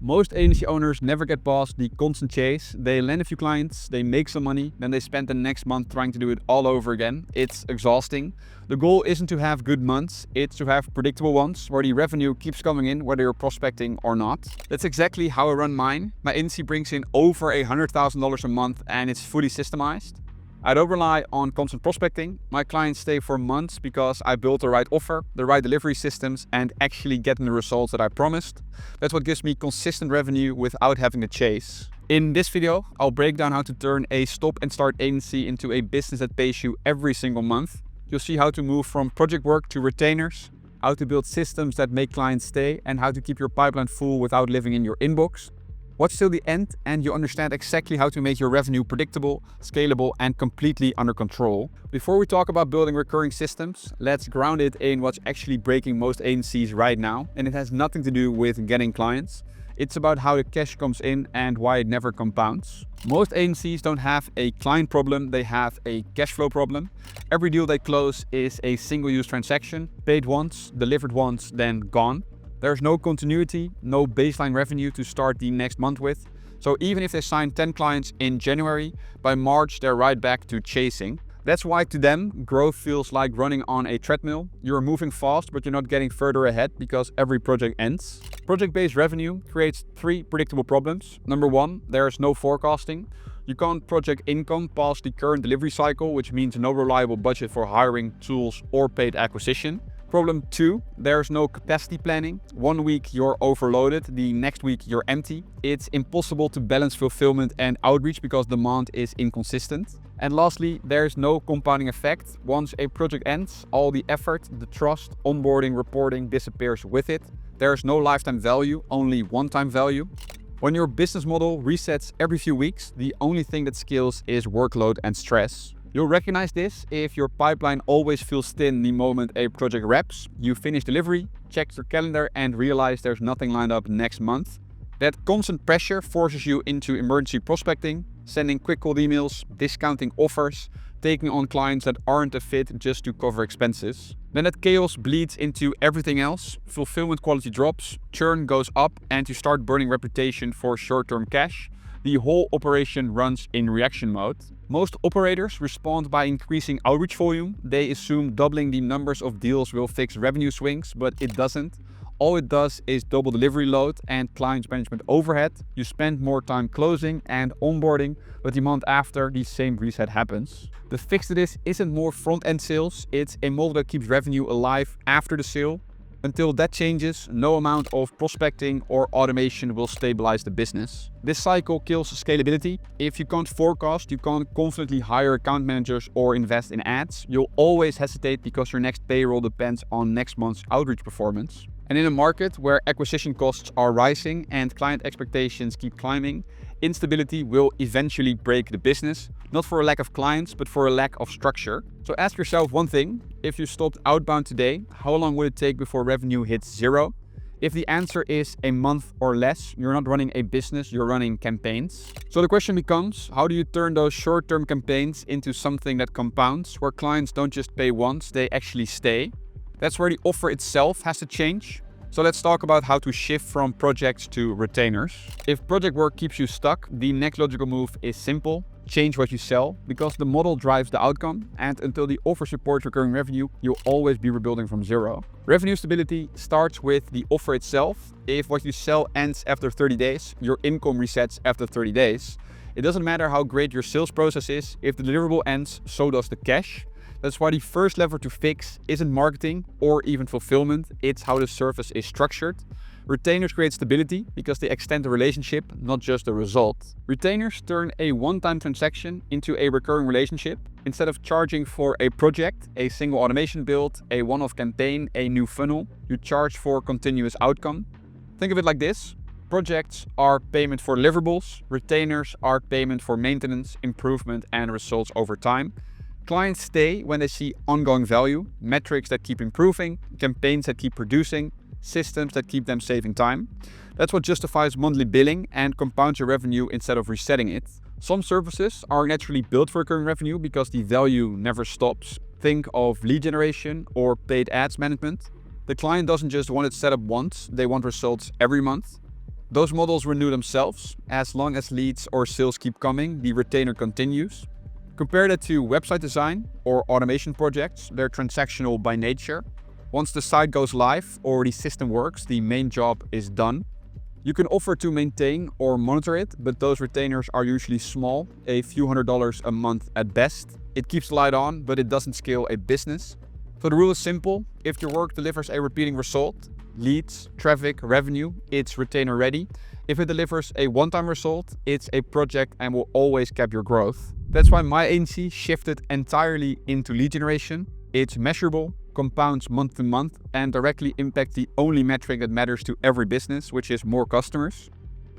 Most agency owners never get past the constant chase. They land a few clients, they make some money, then they spend the next month trying to do it all over again. It's exhausting. The goal isn't to have good months, it's to have predictable ones where the revenue keeps coming in whether you're prospecting or not. That's exactly how I run mine. My agency brings in over $100,000 a month and it's fully systemized. I don't rely on constant prospecting. My clients stay for months because I built the right offer, the right delivery systems, and actually getting the results that I promised. That's what gives me consistent revenue without having to chase. In this video, I'll break down how to turn a stop and start agency into a business that pays you every single month. You'll see how to move from project work to retainers, how to build systems that make clients stay, and how to keep your pipeline full without living in your inbox. Watch till the end and you understand exactly how to make your revenue predictable, scalable, and completely under control. Before we talk about building recurring systems, let's ground it in what's actually breaking most agencies right now. And it has nothing to do with getting clients. It's about how the cash comes in and why it never compounds. Most agencies don't have a client problem, they have a cash flow problem. Every deal they close is a single-use transaction, paid once, delivered once, then gone. There's no continuity, no baseline revenue to start the next month with. So even if they sign 10 clients in January, by March they're right back to chasing. That's why to them, growth feels like running on a treadmill. You're moving fast, but you're not getting further ahead because every project ends. Project-based revenue creates three predictable problems. Number one, there's no forecasting. You can't project income past the current delivery cycle, which means no reliable budget for hiring, tools, or paid acquisition. Problem two, there's no capacity planning. 1 week you're overloaded, the next week you're empty. It's impossible to balance fulfillment and outreach because demand is inconsistent. And lastly, there's no compounding effect. Once a project ends, all the effort, the trust, onboarding, reporting disappears with it. There's no lifetime value, only one-time value. When your business model resets every few weeks, the only thing that scales is workload and stress. You'll recognize this if your pipeline always feels thin the moment a project wraps. You finish delivery, check your calendar and realize there's nothing lined up next month. That constant pressure forces you into emergency prospecting, sending quick cold emails, discounting offers, taking on clients that aren't a fit just to cover expenses. Then that chaos bleeds into everything else. Fulfillment quality drops, churn goes up, and you start burning reputation for short-term cash. The whole operation runs in reaction mode. Most operators respond by increasing outreach volume. They assume doubling the numbers of deals will fix revenue swings, but it doesn't. All it does is double delivery load and client management overhead. You spend more time closing and onboarding, but the month after, the same reset happens. The fix to this isn't more front-end sales, it's a model that keeps revenue alive after the sale. Until that changes, no amount of prospecting or automation will stabilize the business. This cycle kills scalability. If you can't forecast, you can't confidently hire account managers or invest in ads. You'll always hesitate because your next payroll depends on next month's outreach performance. And in a market where acquisition costs are rising and client expectations keep climbing, instability will eventually break the business, not for a lack of clients, but for a lack of structure. So ask yourself one thing: if you stopped outbound today, how long would it take before revenue hits zero? If the answer is a month or less, you're not running a business, you're running campaigns. So the question becomes, how do you turn those short-term campaigns into something that compounds, where clients don't just pay once, they actually stay? That's where the offer itself has to change. So let's talk about how to shift from projects to retainers. If project work keeps you stuck, the next logical move is simple: change what you sell, because the model drives the outcome, and until the offer supports recurring revenue, you'll always be rebuilding from zero. Revenue stability starts with the offer itself. If what you sell ends after 30 days, your income resets after 30 days. It doesn't matter how great your sales process is, if the deliverable ends, so does the cash. That's why the first lever to fix isn't marketing or even fulfillment, it's how the service is structured. Retainers create stability because they extend the relationship, not just the result. Retainers turn a one-time transaction into a recurring relationship. Instead of charging for a project, a single automation build, a one-off campaign, a new funnel, you charge for continuous outcome. Think of it like this: projects are payment for deliverables, retainers are payment for maintenance, improvement, and results over time. Clients stay when they see ongoing value, metrics that keep improving, campaigns that keep producing, systems that keep them saving time. That's what justifies monthly billing and compounds your revenue instead of resetting it. Some services are naturally built for recurring revenue because the value never stops. Think of lead generation or paid ads management. The client doesn't just want it set up once, they want results every month. Those models renew themselves. As long as leads or sales keep coming, the retainer continues. Compare that to website design or automation projects. They're transactional by nature. Once the site goes live or the system works, the main job is done. You can offer to maintain or monitor it, but those retainers are usually small, a few $100s a month at best. It keeps the light on, but it doesn't scale a business. So the rule is simple. If your work delivers a repeating result, leads, traffic, revenue, it's retainer ready. If it delivers a one-time result, it's a project and will always cap your growth. That's why my agency shifted entirely into lead generation. It's measurable, compounds month to month, and directly impacts the only metric that matters to every business, which is more customers.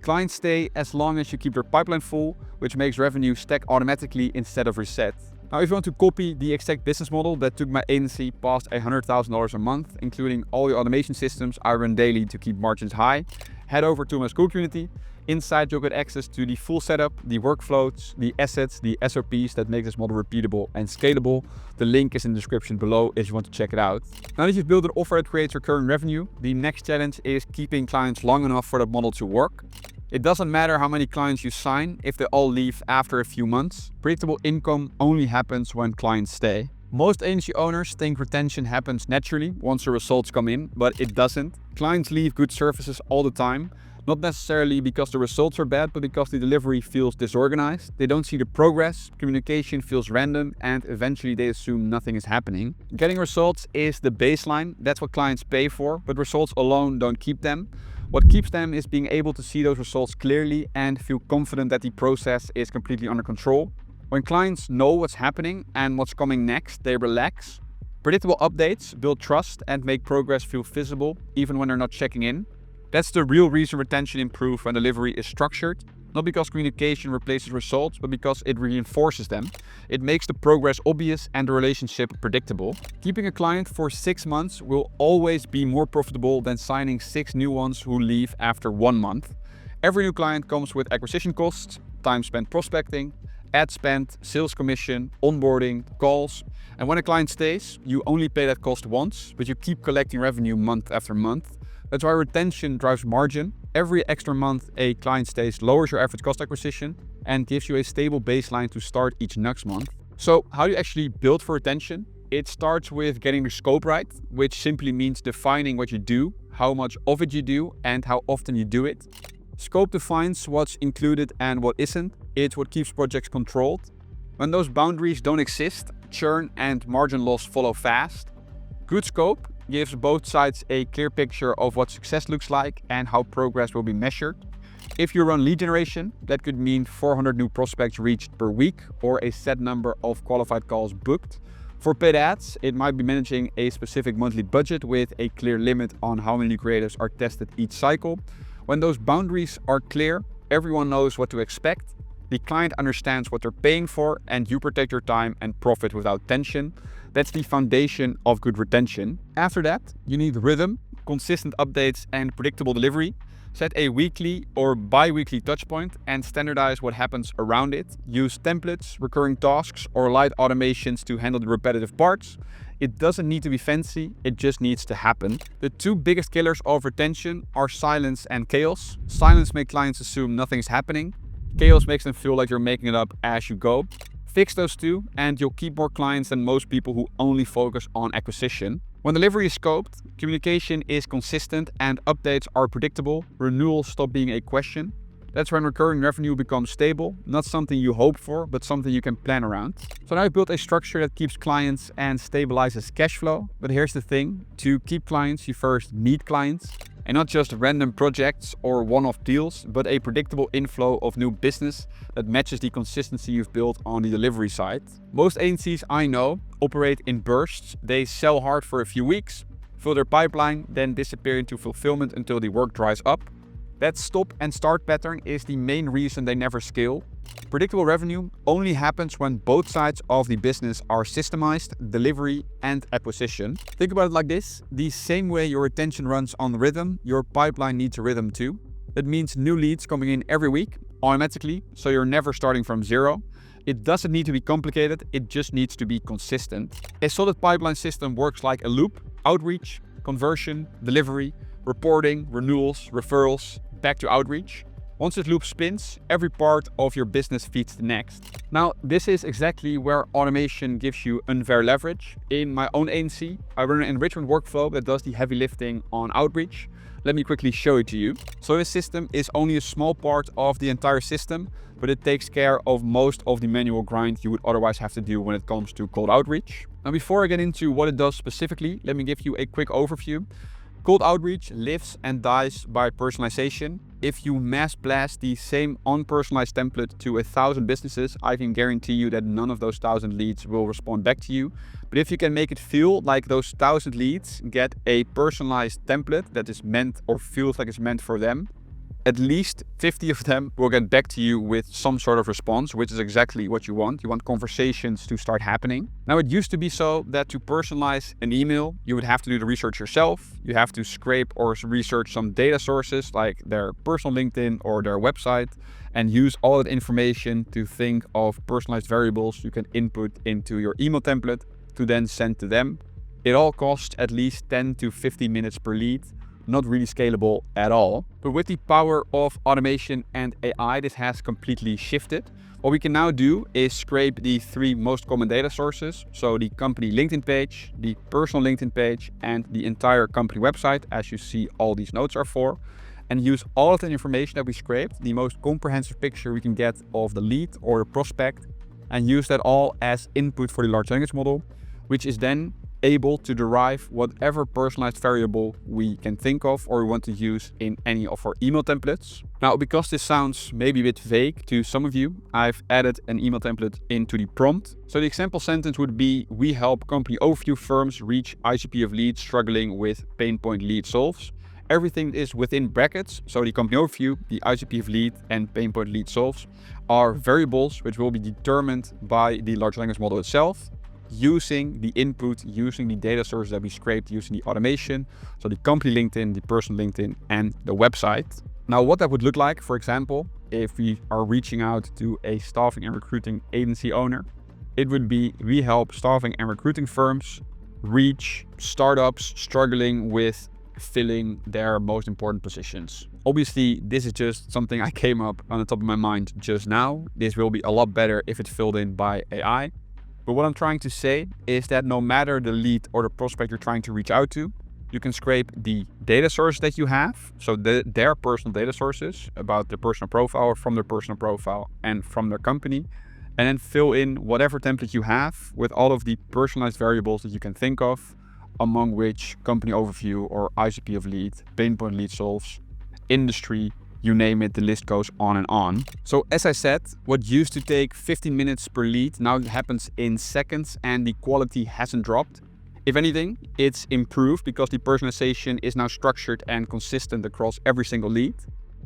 Clients stay as long as you keep their pipeline full, which makes revenue stack automatically instead of reset. Now, if you want to copy the exact business model that took my agency past $100,000 a month, including all the automation systems I run daily to keep margins high, head over to my school community. Inside, you'll get access to the full setup, the workflows, the assets, the SOPs that make this model repeatable and scalable. The link is in the description below if you want to check it out. Now that you've built an offer that creates recurring revenue, the next challenge is keeping clients long enough for that model to work. It doesn't matter how many clients you sign if they all leave after a few months. Predictable income only happens when clients stay. Most agency owners think retention happens naturally once the results come in, but it doesn't. Clients leave good services all the time. Not necessarily because the results are bad, but because the delivery feels disorganized. They don't see the progress, communication feels random, and eventually they assume nothing is happening. Getting results is the baseline. That's what clients pay for, but results alone don't keep them. What keeps them is being able to see those results clearly and feel confident that the process is completely under control. When clients know what's happening and what's coming next, they relax. Predictable updates build trust and make progress feel visible, even when they're not checking in. That's the real reason retention improves when delivery is structured, not because communication replaces results, but because it reinforces them. It makes the progress obvious and the relationship predictable. Keeping a client for 6 months will always be more profitable than signing 6 new ones who leave after 1 month. Every new client comes with acquisition costs, time spent prospecting, ad spend, sales commission, onboarding, calls. And when a client stays, you only pay that cost once, but you keep collecting revenue month after month. That's why retention drives margin. Every extra month a client stays lowers your average cost acquisition and gives you a stable baseline to start each next month. So how do you actually build for retention? It starts with getting the scope right, which simply means defining what you do, how much of it you do, and how often you do it. Scope defines what's included and what isn't. It's what keeps projects controlled. When those boundaries don't exist, churn and margin loss follow fast. Good scope gives both sides a clear picture of what success looks like and how progress will be measured. If you run lead generation, that could mean 400 new prospects reached per week or a set number of qualified calls booked. For paid ads, it might be managing a specific monthly budget with a clear limit on how many creatives are tested each cycle. When those boundaries are clear, everyone knows what to expect. The client understands what they're paying for, and you protect your time and profit without tension. That's the foundation of good retention. After that, you need rhythm, consistent updates, and predictable delivery. Set a weekly or bi-weekly touchpoint and standardize what happens around it. Use templates, recurring tasks, or light automations to handle the repetitive parts. It doesn't need to be fancy, it just needs to happen. The 2 biggest killers of retention are silence and chaos. Silence makes clients assume nothing is happening. Chaos makes them feel like you're making it up as you go. Fix those 2 and you'll keep more clients than most people who only focus on acquisition. When delivery is scoped, communication is consistent and updates are predictable, renewals stop being a question. That's when recurring revenue becomes stable, not something you hope for, but something you can plan around. So now I've built a structure that keeps clients and stabilizes cash flow. But here's the thing, to keep clients, you first need clients. And not just random projects or one-off deals, but a predictable inflow of new business that matches the consistency you've built on the delivery side. Most agencies I know operate in bursts. They sell hard for a few weeks, fill their pipeline, then disappear into fulfillment until the work dries up. That stop and start pattern is the main reason they never scale. Predictable revenue only happens when both sides of the business are systemized, delivery and acquisition. Think about it like this. The same way your retention runs on rhythm, your pipeline needs a rhythm too. That means new leads coming in every week, automatically, so you're never starting from zero. It doesn't need to be complicated, it just needs to be consistent. A solid pipeline system works like a loop: outreach, conversion, delivery, reporting, renewals, referrals. back to outreach. Once this loop spins, every part of your business feeds the next. Now, this is exactly where automation gives you unfair leverage. In my own agency, I run an enrichment workflow that does the heavy lifting on outreach. Let me quickly show it to you. So this system is only a small part of the entire system, but it takes care of most of the manual grind you would otherwise have to do when it comes to cold outreach. Now, before I get into what it does specifically, let me give you a quick overview. Cold outreach lives and dies by personalization. If you mass blast the same unpersonalized template to 1,000 businesses, I can guarantee you that none of those 1,000 leads will respond back to you. But if you can make it feel like those 1,000 leads get a personalized template that is meant or feels like it's meant for them, at least 50 of them will get back to you with some sort of response, which is exactly what you want. You want conversations to start happening. Now, it used to be so that to personalize an email, you would have to do the research yourself. You have to scrape or research some data sources like their personal LinkedIn or their website, and use all that information to think of personalized variables you can input into your email template to then send to them. It all costs at least 10 to 15 minutes per lead. Not really scalable at all. But with the power of automation and AI, this has completely shifted. What we can now do is scrape the 3 most common data sources. So the company LinkedIn page, the personal LinkedIn page, and the entire company website, as you see all these nodes are for, and use all of the information that we scraped, the most comprehensive picture we can get of the lead or the prospect, and use that all as input for the large language model, which is then able to derive whatever personalized variable we can think of or we want to use in any of our email templates. Now, because this sounds maybe a bit vague to some of you, I've added an email template into the prompt. So the example sentence would be, we help company overview firms reach ICP of leads struggling with pain point lead solves. Everything is within brackets, so the company overview, the ICP of lead, and pain point lead solves are variables which will be determined by the large language model itself, using the input, using the data sources that we scraped, using the automation, so the company LinkedIn, the personal LinkedIn, and the website. Now, what that would look like, for example, if we are reaching out to a staffing and recruiting agency owner, it would be, we help staffing and recruiting firms reach startups struggling with filling their most important positions. Obviously, this is just something I came up on the top of my mind just now. This will be a lot better if it's filled in by AI. But what I'm trying to say is that no matter the lead or the prospect you're trying to reach out to, you can scrape the data source that you have, so their personal data sources about their personal profile or from their personal profile and from their company, and then fill in whatever template you have with all of the personalized variables that you can think of, among which company overview or ICP of lead, pain point lead solves, industry, you name it, the list goes on and on. So as I said, what used to take 15 minutes per lead now happens in seconds, and the quality hasn't dropped. If anything, it's improved because the personalization is now structured and consistent across every single lead.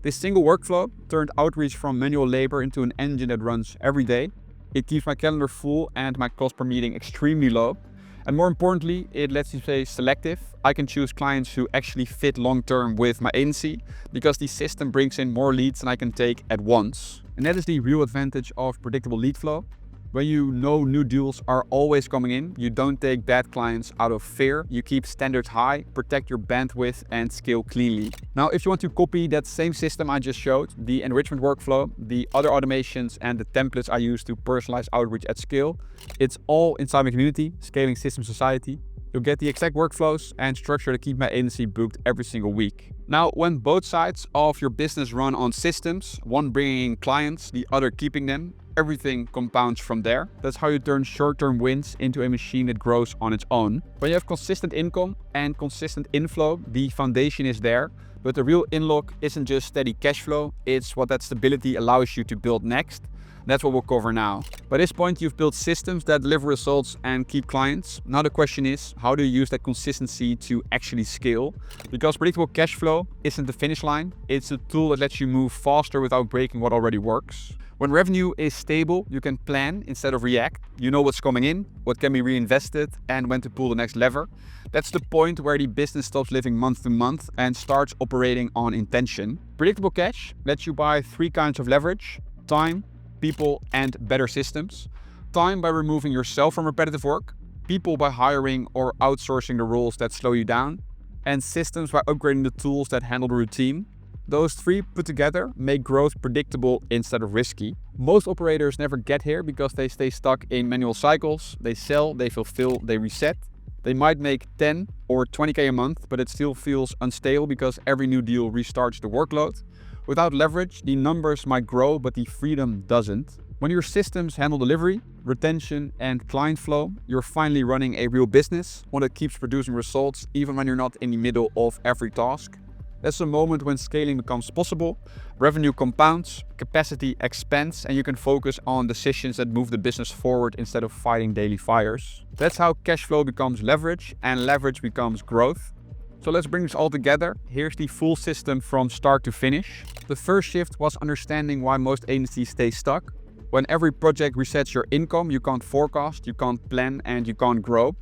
This single workflow turned outreach from manual labor into an engine that runs every day. It keeps my calendar full and my cost per meeting extremely low. And more importantly, it lets you stay selective. I can choose clients who actually fit long-term with my agency because the system brings in more leads than I can take at once. And that is the real advantage of predictable lead flow. When you know new deals are always coming in, you don't take bad clients out of fear. You keep standards high, protect your bandwidth, and scale cleanly. Now, if you want to copy that same system I just showed, the enrichment workflow, the other automations, and the templates I use to personalize outreach at scale, it's all inside my community, Scaling System Society. You'll get the exact workflows and structure to keep my agency booked every single week. Now, when both sides of your business run on systems, one bringing in clients, the other keeping them, everything compounds from there. That's how you turn short-term wins into a machine that grows on its own. When you have consistent income and consistent inflow, the foundation is there. But the real unlock isn't just steady cash flow, it's what that stability allows you to build next. That's what we'll cover now. By this point, you've built systems that deliver results and keep clients. Now the question is, how do you use that consistency to actually scale? Because predictable cash flow isn't the finish line. It's a tool that lets you move faster without breaking what already works. When revenue is stable, you can plan instead of react. You know what's coming in, what can be reinvested, and when to pull the next lever. That's the point where the business stops living month to month and starts operating on intention. Predictable cash lets you buy 3 kinds of leverage: time, people, and better systems. Time by removing yourself from repetitive work, people by hiring or outsourcing the roles that slow you down, and systems by upgrading the tools that handle the routine. Those three put together make growth predictable instead of risky. Most operators never get here because they stay stuck in manual cycles. They sell, they fulfill, they reset. They might make 10 or 20K a month, but it still feels unstable because every new deal restarts the workload. Without leverage, the numbers might grow, but the freedom doesn't. When your systems handle delivery, retention, and client flow, you're finally running a real business, one that keeps producing results even when you're not in the middle of every task. That's a moment when scaling becomes possible, revenue compounds, capacity expands, and you can focus on decisions that move the business forward instead of fighting daily fires. That's how cash flow becomes leverage, and leverage becomes growth. So let's bring this all together. Here's the full system from start to finish. The first shift was understanding why most agencies stay stuck. When every project resets your income, you can't forecast, you can't plan, and you can't grow.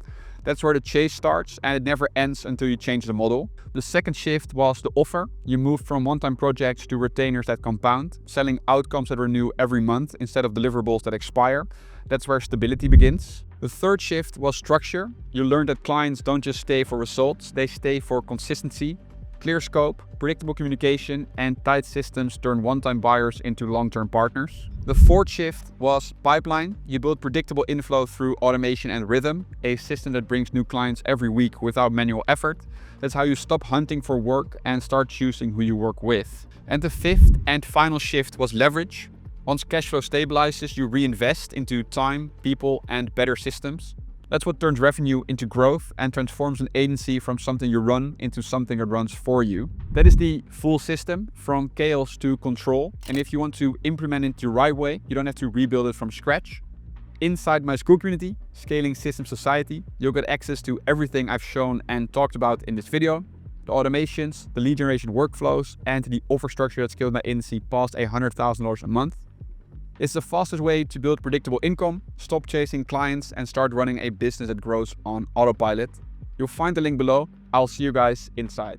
That's where the chase starts, and it never ends until you change the model. The second shift was the offer. You move from one-time projects to retainers that compound, selling outcomes that renew every month instead of deliverables that expire. That's where stability begins. The third shift was structure. You learned that clients don't just stay for results, they stay for consistency. Clear scope, predictable communication, and tight systems turn one-time buyers into long-term partners. The fourth shift was pipeline. You build predictable inflow through automation and rhythm, a system that brings new clients every week without manual effort. That's how you stop hunting for work and start choosing who you work with. And the fifth and final shift was leverage. Once cash flow stabilizes, you reinvest into time, people, and better systems. That's what turns revenue into growth and transforms an agency from something you run into something that runs for you. That is the full system, from chaos to control. And if you want to implement it the right way, you don't have to rebuild it from scratch. Inside my school community, Scaling System Society, you'll get access to everything I've shown and talked about in this video. The automations, the lead generation workflows, and the offer structure that scaled my agency past $100,000 a month. It's the fastest way to build predictable income, stop chasing clients, and start running a business that grows on autopilot. You'll find the link below. I'll see you guys inside.